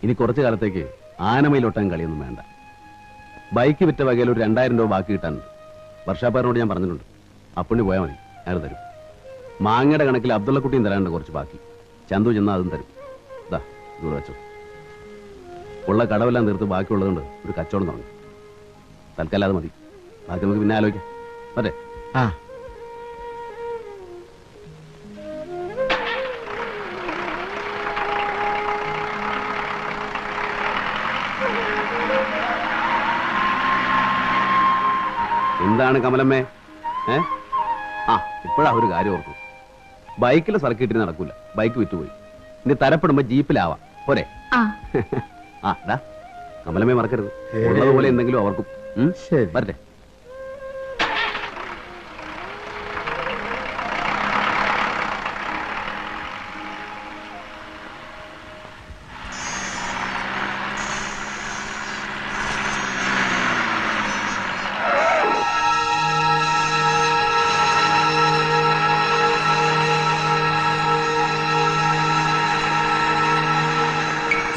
ഇനി കുറച്ചു കാലത്തേക്ക് ആനമയിലൊട്ടാൻ കളിയൊന്നും വേണ്ട. ബൈക്ക് വിറ്റ വകയിൽ ഒരു 2000 രൂപ ബാക്കി കിട്ടാനുണ്ട്. വർഷാപ്പാരനോട് ഞാൻ പറഞ്ഞിട്ടുണ്ട്. അപ്പുണ്ണി പോയാൽ മതി, അയാൾ തരും. മാങ്ങയുടെ കണക്കിൽ അബ്ദുള്ളക്കുട്ടിയും തരാനുണ്ട് കുറച്ച് ബാക്കി. ചന്തു ചെന്നാൽ അതും തരും. ഇതാ ഇതൂടെ വെച്ചോ. ഉള്ള കടവെല്ലാം തീർത്ത് ബാക്കിയുള്ളതുകൊണ്ട് ഒരു കച്ചവടം തുടങ്ങും. തൽക്കാലം അത് മതി, ബാക്കി നമുക്ക് പിന്നെ ആലോചിക്കാം. അതെ. ആ എന്താണ് കമലമ്മേ? ഇപ്പോഴാ ഒരു കാര്യം ഓർത്തു. ബൈക്കിൽ സർക്കിട്ടിന് നടക്കൂല, ബൈക്ക് വിറ്റുപോയി. ഇനി തരപ്പെടുമ്പോ ജീപ്പിലാവാം പോരെ? കമലമ്മേ മറക്കരുത്, ഉള്ളതുപോലെ എന്തെങ്കിലും അവർക്കും. വരട്ടെ.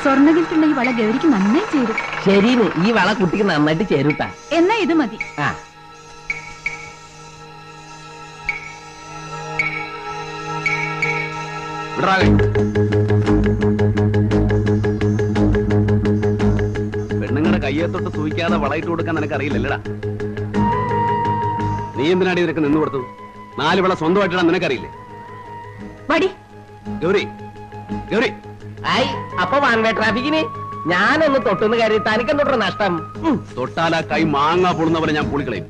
സ്വർണ്ണകിൽട്ടുള്ള ഈ വള ഗൗരിക്ക് നന്നായി ചേരും. ശരിന്, ഈ വള കുട്ടിക്ക് നന്നായിട്ട് ചേരൂട്ടാ. എന്നാ ഇത് മതി. പെണ്ണുങ്ങളുടെ കയ്യെ തൊട്ട് സൂയിക്കാതെ വളയിട്ട് കൊടുക്കാൻ നിനക്കറിയില്ലല്ലടാ. നീ എന്തിനാടി നിനക്ക് നിന്ന് കൊടുത്തത്? 4 വള സ്വന്തമായിട്ടാ നിനക്കറിയില്ലേ? ഗൗരി, ഗൗരി. ആയി അപ്പൊ വാൻവേ ട്രാഫിക്കിന് ഞാനൊന്ന് തൊട്ടുന്ന കാര്യം തനിക്കും തൊട്ട നഷ്ടം. തൊട്ടാലാ കൈ മാങ്ങ പൊടുന്നവരെ ഞാൻ പൊളിക്കളയും.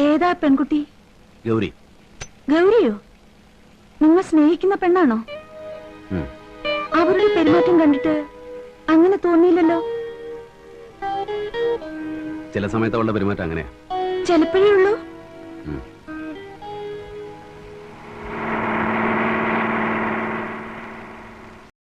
ഏതാ പെൺകുട്ടി? ഗൗരി. ഗൗരിയോ? നിങ്ങൾ സ്നേഹിക്കുന്ന പെണ്ണാണോ? അവരുടെ പെരുമാറ്റം കണ്ടിട്ട് അങ്ങനെ തോന്നിയില്ലല്ലോ. ചില സമയത്ത് അവളുടെ പെരുമാറ്റം അങ്ങനെയാ. ചിലപ്പോഴേ ഉള്ളൂ.